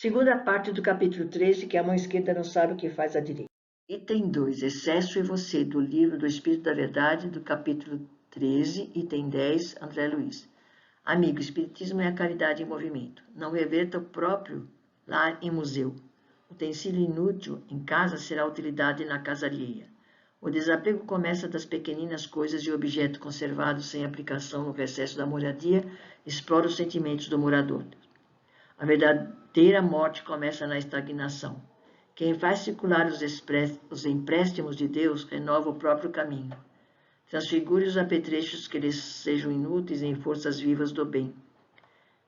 Segunda parte do capítulo 13, que a mão esquerda não sabe o que faz a direita. Item 2, Excesso e Você, do livro do Espírito da Verdade, do capítulo 13, item 10, André Luiz. Amigo, Espiritismo é a caridade em movimento. Não reverta o próprio lar em museu. Utensílio inútil em casa será utilidade na casa alheia. O desapego começa das pequeninas coisas e objeto conservado sem aplicação no recesso da moradia explora os sentimentos do morador. A verdadeira morte começa na estagnação. Quem faz circular os empréstimos de Deus renova o próprio caminho. Transfigure os apetrechos que lhes sejam inúteis em forças vivas do bem.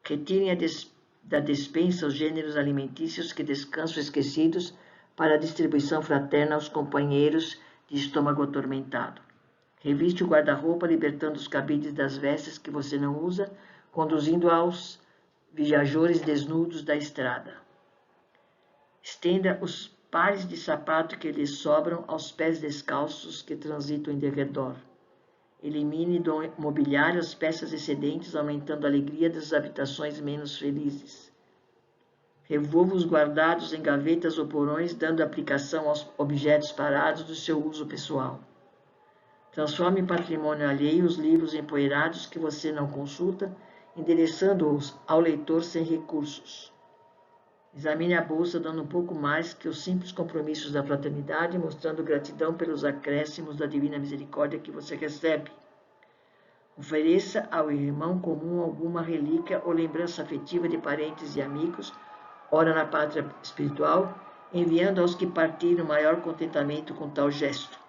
Retirem da despensa os gêneros alimentícios que descansam esquecidos para a distribuição fraterna aos companheiros de estômago atormentado. Reviste o guarda-roupa, libertando os cabides das vestes que você não usa, conduzindo aos viajores desnudos da estrada. Estenda os pares de sapato que lhes sobram aos pés descalços que transitam em derredor. Elimine do mobiliário as peças excedentes, aumentando a alegria das habitações menos felizes. Revolva os guardados em gavetas ou porões, dando aplicação aos objetos parados do seu uso pessoal. Transforme em patrimônio alheio os livros empoeirados que você não consulta, endereçando-os ao leitor sem recursos. Examine a bolsa, dando um pouco mais que os simples compromissos da fraternidade, mostrando gratidão pelos acréscimos da divina misericórdia que você recebe. Ofereça ao irmão comum alguma relíquia ou lembrança afetiva de parentes e amigos, ora na pátria espiritual, enviando aos que partiram maior contentamento com tal gesto.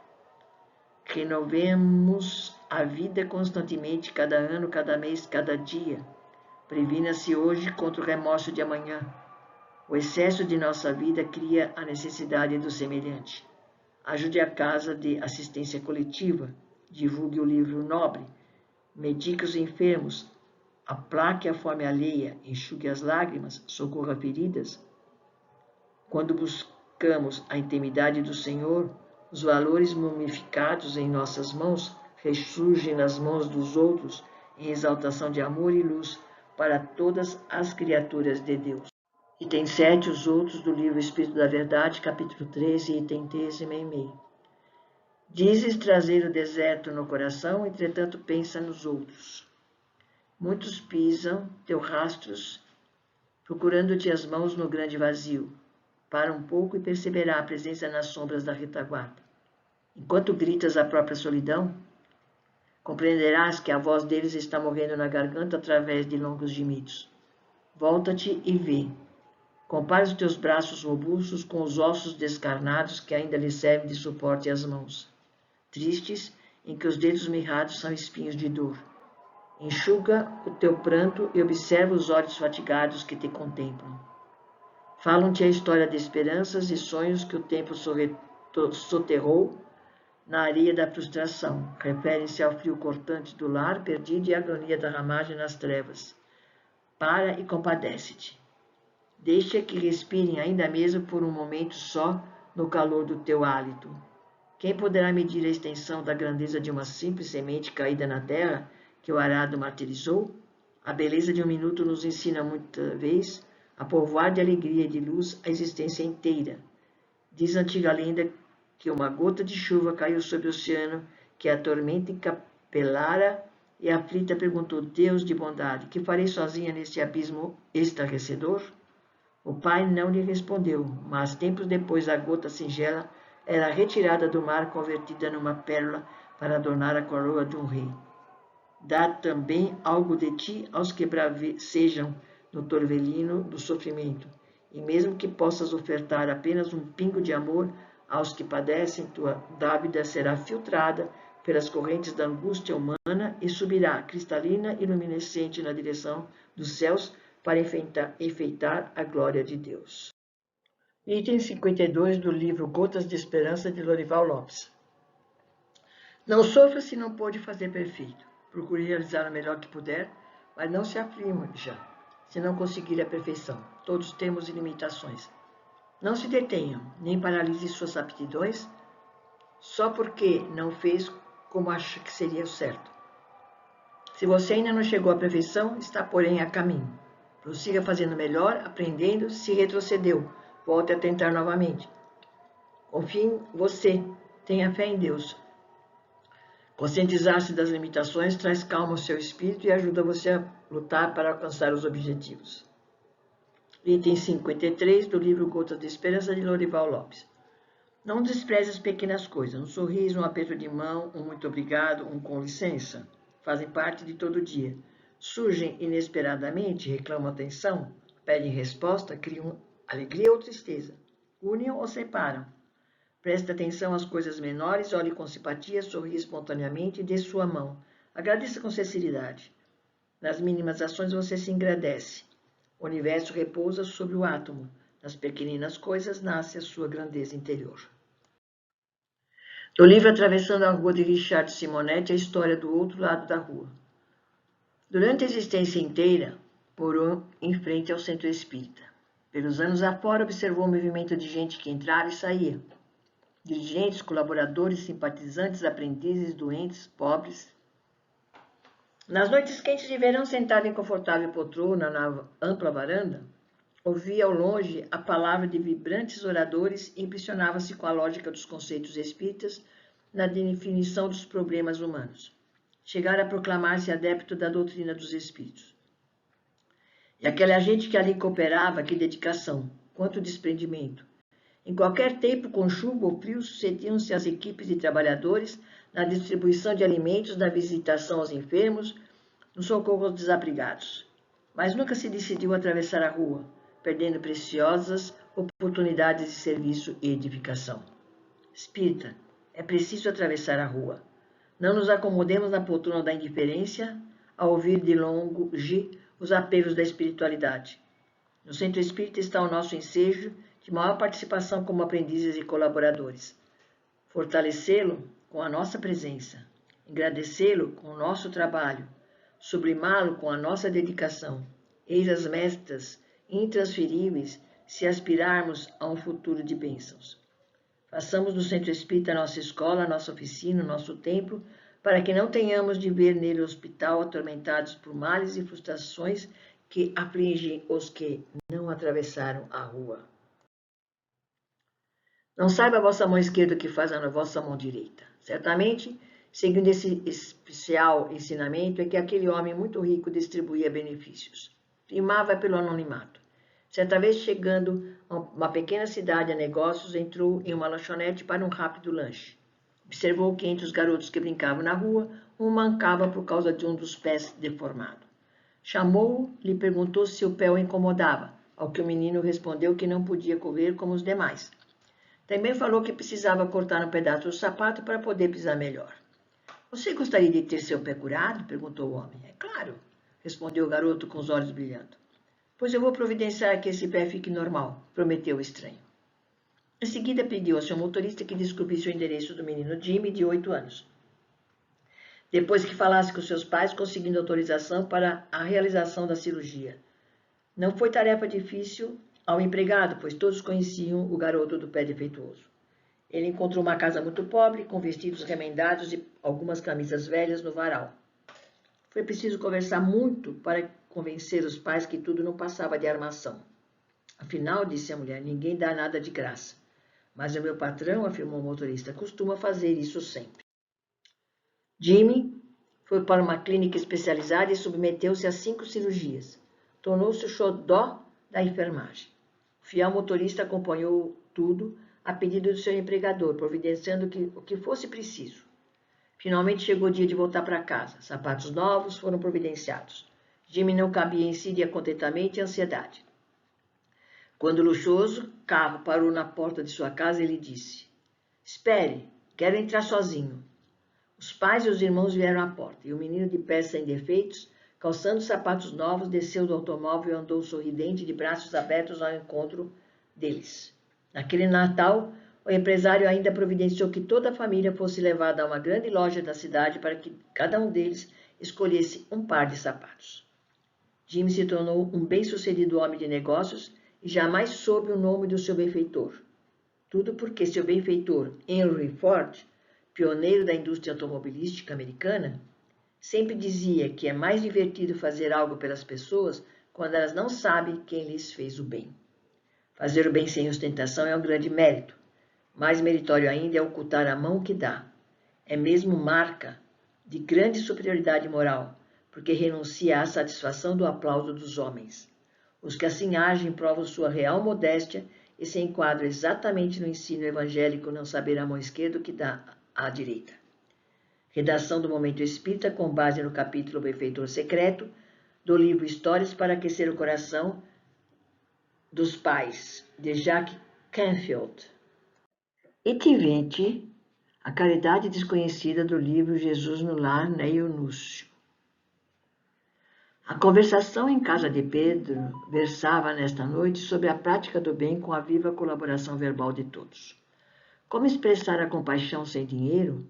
Renovemos a vida constantemente, cada ano, cada mês, cada dia. Previna-se hoje contra o remorso de amanhã. O excesso de nossa vida cria a necessidade do semelhante. Ajude a casa de assistência coletiva, divulgue o livro nobre, medique os enfermos, aplaque a fome alheia, enxugue as lágrimas, socorra feridas. Quando buscamos a intimidade do Senhor, os valores mumificados em nossas mãos ressurgem nas mãos dos outros em exaltação de amor e luz para todas as criaturas de Deus. Item 7, os outros do livro Espírito da Verdade, capítulo 13, item 13, meio. Dizes trazer o deserto no coração, entretanto pensa nos outros. Muitos pisam teus rastros, procurando-te as mãos no grande vazio. Para um pouco e perceberá a presença nas sombras da retaguarda. Enquanto gritas a própria solidão, compreenderás que a voz deles está morrendo na garganta através de longos gemidos. Volta-te e vê. Compare os teus braços robustos com os ossos descarnados que ainda lhe servem de suporte às mãos, tristes, em que os dedos mirrados são espinhos de dor. Enxuga o teu pranto e observa os olhos fatigados que te contemplam. Falam-te a história de esperanças e sonhos que o tempo soterrou na areia da frustração. Referem-se ao frio cortante do lar perdido e à agonia da ramagem nas trevas. Para e compadece-te. Deixa que respirem ainda mesmo por um momento só no calor do teu hálito. Quem poderá medir a extensão da grandeza de uma simples semente caída na terra que o arado martirizou? A beleza de um minuto nos ensina muita vez a povoar de alegria e de luz a existência inteira. Diz a antiga lenda que uma gota de chuva caiu sobre o oceano, que a tormenta encapelara e aflita perguntou: Deus de bondade, que farei sozinha neste abismo estarrecedor? O pai não lhe respondeu, mas tempos depois a gota singela era retirada do mar, convertida numa pérola para adornar a coroa de um rei. Dá também algo de ti aos que bravejam no torvelino do sofrimento, e mesmo que possas ofertar apenas um pingo de amor aos que padecem, tua dávida será filtrada pelas correntes da angústia humana e subirá, cristalina e luminescente, na direção dos céus, para enfeitar a glória de Deus. Item 52 do livro Gotas de Esperança, de Lorival Lopes. Não sofra se não pode fazer perfeito. Procure realizar o melhor que puder, mas não se aflija se não conseguir a perfeição. Todos temos limitações. Não se detenham, nem paralise suas aptidões, só porque não fez como acha que seria o certo. Se você ainda não chegou à perfeição, está, porém, a caminho. Prossiga fazendo melhor, aprendendo. Se retrocedeu, volte a tentar novamente. Confie em você. Tenha fé em Deus. Conscientizar-se das limitações traz calma ao seu espírito e ajuda você a lutar para alcançar os objetivos. Item 53 do livro Gotas de Esperança, de Lorival Lopes. Não despreze as pequenas coisas. Um sorriso, um aperto de mão, um muito obrigado, um com licença. Fazem parte de todo dia. Surgem inesperadamente, reclamam atenção, pedem resposta, criam alegria ou tristeza. Unem ou separam. Preste atenção às coisas menores, olhe com simpatia, sorria espontaneamente e dê sua mão. Agradeça com sinceridade. Nas mínimas ações você se engrandece. O universo repousa sobre o átomo. Nas pequeninas coisas nasce a sua grandeza interior. Do livro Atravessando a Rua, de Richard Simonetti, a história do outro lado da rua. Durante a existência inteira, morou em frente ao centro espírita. Pelos anos afora, observou o movimento de gente que entrava e saía. Dirigentes, colaboradores, simpatizantes, aprendizes, doentes, pobres. Nas noites quentes de verão, sentado em confortável poltrona na ampla varanda, ouvia ao longe a palavra de vibrantes oradores e impressionava-se com a lógica dos conceitos espíritas na definição dos problemas humanos. Chegara a proclamar-se adepto da doutrina dos espíritos. E aquela gente que ali cooperava, que dedicação, quanto desprendimento. Em qualquer tempo, com chuva ou frio, sucediam-se as equipes de trabalhadores na distribuição de alimentos, na visitação aos enfermos, no socorro aos desabrigados. Mas nunca se decidiu a atravessar a rua, perdendo preciosas oportunidades de serviço e edificação. Espírita, é preciso atravessar a rua. Não nos acomodemos na poltrona da indiferença a ouvir de longe os apelos da espiritualidade. No centro espírita está o nosso ensejo de maior participação como aprendizes e colaboradores. Fortalecê-lo com a nossa presença, engrandecê-lo com o nosso trabalho, sublimá-lo com a nossa dedicação. Eis as metas intransferíveis se aspirarmos a um futuro de bênçãos. Façamos do centro espírita a nossa escola, a nossa oficina, o nosso templo, para que não tenhamos de ver nele hospital atormentados por males e frustrações que afligem os que não atravessaram a rua. Não saiba a vossa mão esquerda o que faz a vossa mão direita. Certamente, seguindo esse especial ensinamento, é que aquele homem muito rico distribuía benefícios. Primava pelo anonimato. Certa vez, chegando a uma pequena cidade a negócios, entrou em uma lanchonete para um rápido lanche. Observou que entre os garotos que brincavam na rua, um mancava por causa de um dos pés deformado. Chamou-o, lhe perguntou se o pé o incomodava, ao que o menino respondeu que não podia correr como os demais. Também falou que precisava cortar um pedaço do sapato para poder pisar melhor. Você gostaria de ter seu pé curado? Perguntou o homem. É claro, respondeu o garoto com os olhos brilhando. Pois eu vou providenciar que esse pé fique normal, prometeu o estranho. Em seguida, pediu ao seu motorista que descobrisse o endereço do menino Jimmy, de 8 anos. Depois que falasse com seus pais, conseguindo autorização para a realização da cirurgia. Não foi tarefa difícil ao empregado, pois todos conheciam o garoto do pé defeituoso. Ele encontrou uma casa muito pobre, com vestidos remendados e algumas camisas velhas no varal. Foi preciso conversar muito para convencer os pais que tudo não passava de armação. Afinal, disse a mulher, ninguém dá nada de graça. Mas o meu patrão, afirmou o motorista, costuma fazer isso sempre. Jimmy foi para uma clínica especializada e submeteu-se a 5 cirurgias. Tornou-se o xodó da enfermagem. O fiel motorista acompanhou tudo a pedido do seu empregador, providenciando o que fosse preciso. Finalmente chegou o dia de voltar para casa. Sapatos novos foram providenciados. Jimmy não cabia em si de contentamento e ansiedade. Quando o luxuoso carro parou na porta de sua casa, ele disse: Espere, quero entrar sozinho. Os pais e os irmãos vieram à porta, e o menino de pés sem defeitos, calçando sapatos novos, desceu do automóvel e andou sorridente de braços abertos ao encontro deles. Naquele Natal, o empresário ainda providenciou que toda a família fosse levada a uma grande loja da cidade para que cada um deles escolhesse um par de sapatos. Jimmy se tornou um bem-sucedido homem de negócios e jamais soube o nome do seu benfeitor. Tudo porque seu benfeitor, Henry Ford, pioneiro da indústria automobilística americana, sempre dizia que é mais divertido fazer algo pelas pessoas quando elas não sabem quem lhes fez o bem. Fazer o bem sem ostentação é um grande mérito. Mais meritório ainda é ocultar a mão que dá. É mesmo marca de grande superioridade moral, porque renuncia à satisfação do aplauso dos homens. Os que assim agem provam sua real modéstia e se enquadram exatamente no ensino evangélico não saber a mão esquerda o que dá à direita. Redação do Momento Espírita com base no capítulo Benfeitor Secreto do livro Histórias para Aquecer o Coração dos Pais, de Jacques Canfield. Etivente, a caridade desconhecida do livro Jesus no Lar, Neio Núcio. A conversação em casa de Pedro versava nesta noite sobre a prática do bem com a viva colaboração verbal de todos. Como expressar a compaixão sem dinheiro?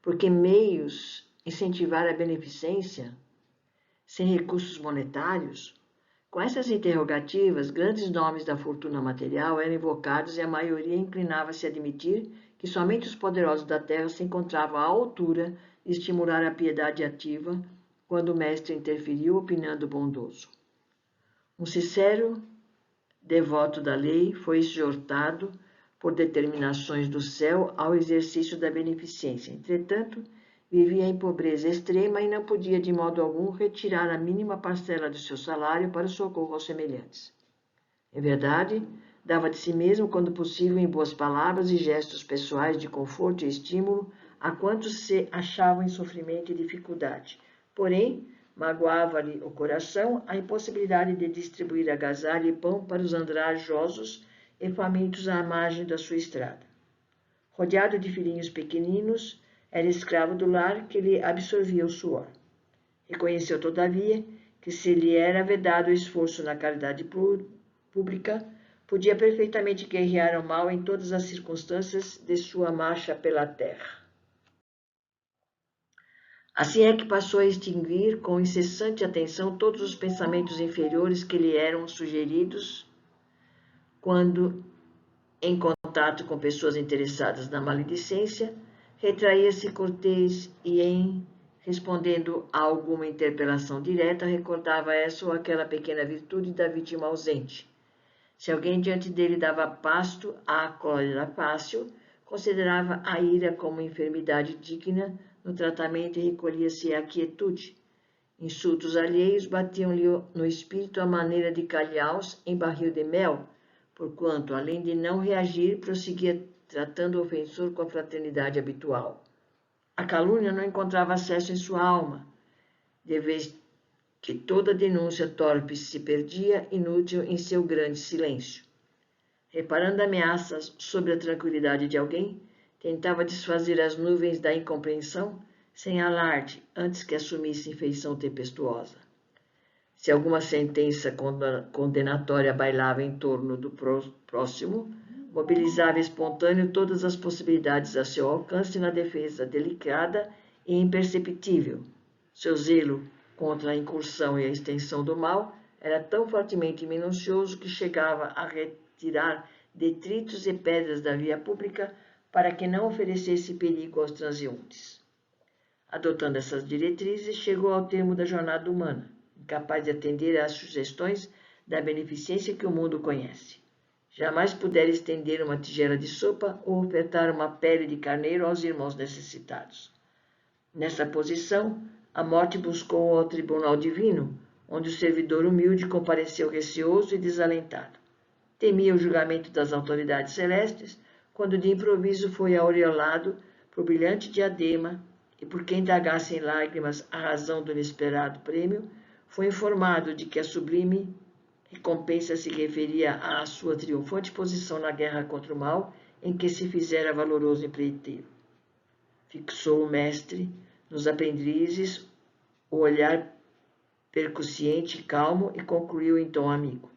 Por que meios incentivar a beneficência sem recursos monetários? Com essas interrogativas, grandes nomes da fortuna material eram invocados e a maioria inclinava-se a admitir que somente os poderosos da terra se encontravam à altura de estimular a piedade ativa quando o mestre interferiu opinando bondoso. Um sincero devoto da lei foi exortado por determinações do céu ao exercício da beneficência. Entretanto, vivia em pobreza extrema e não podia de modo algum retirar a mínima parcela de seu salário para o socorro aos semelhantes. Em verdade, dava de si mesmo, quando possível, em boas palavras e gestos pessoais de conforto e estímulo a quantos se achavam em sofrimento e dificuldade. Porém, magoava-lhe o coração a impossibilidade de distribuir agasalho e pão para os andrajosos e famintos à margem da sua estrada. Rodeado de filhinhos pequeninos, era escravo do lar que lhe absorvia o suor. Reconheceu, todavia, que se lhe era vedado o esforço na caridade pública, podia perfeitamente guerrear o mal em todas as circunstâncias de sua marcha pela terra. Assim é que passou a extinguir com incessante atenção todos os pensamentos inferiores que lhe eram sugeridos quando, em contato com pessoas interessadas na maledicência, retraía-se cortês e, respondendo a alguma interpelação direta, recordava essa ou aquela pequena virtude da vítima ausente. Se alguém diante dele dava pasto à cólera fácil, considerava a ira como enfermidade digna no tratamento e recolhia-se à quietude. Insultos alheios batiam-lhe no espírito à maneira de calhaus em barril de mel, porquanto, além de não reagir, prosseguia tratando o ofensor com a fraternidade habitual. A calúnia não encontrava acesso em sua alma, de vez que toda denúncia torpe se perdia, inútil em seu grande silêncio. Reparando ameaças sobre a tranquilidade de alguém, tentava desfazer as nuvens da incompreensão sem alarde, antes que assumissem feição tempestuosa. Se alguma sentença condenatória bailava em torno do próximo, mobilizava espontâneo todas as possibilidades a seu alcance na defesa delicada e imperceptível. Seu zelo contra a incursão e a extensão do mal era tão fortemente minucioso que chegava a retirar detritos e pedras da via pública para que não oferecesse perigo aos transeuntes. Adotando essas diretrizes, chegou ao termo da jornada humana, incapaz de atender às sugestões da beneficência que o mundo conhece. Jamais pudera estender uma tigela de sopa ou ofertar uma pele de carneiro aos irmãos necessitados. Nessa posição, a morte buscou ao tribunal divino, onde o servidor humilde compareceu receoso e desalentado. Temia o julgamento das autoridades celestes, quando de improviso foi aureolado por brilhante diadema e por quem indagasse em lágrimas a razão do inesperado prêmio, foi informado de que a sublime recompensa se referia à sua triunfante posição na guerra contra o mal em que se fizera valoroso empreiteiro. Fixou o mestre nos aprendizes o olhar percussiente e calmo e concluiu em tom amigo: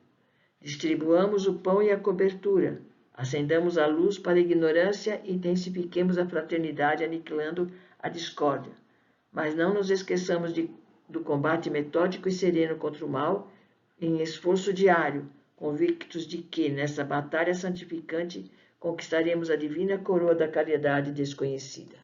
distribuamos o pão e a cobertura, acendamos a luz para a ignorância e intensifiquemos a fraternidade aniquilando a discórdia. Mas não nos esqueçamos do combate metódico e sereno contra o mal, em esforço diário, convictos de que, nessa batalha santificante, conquistaremos a divina coroa da caridade desconhecida.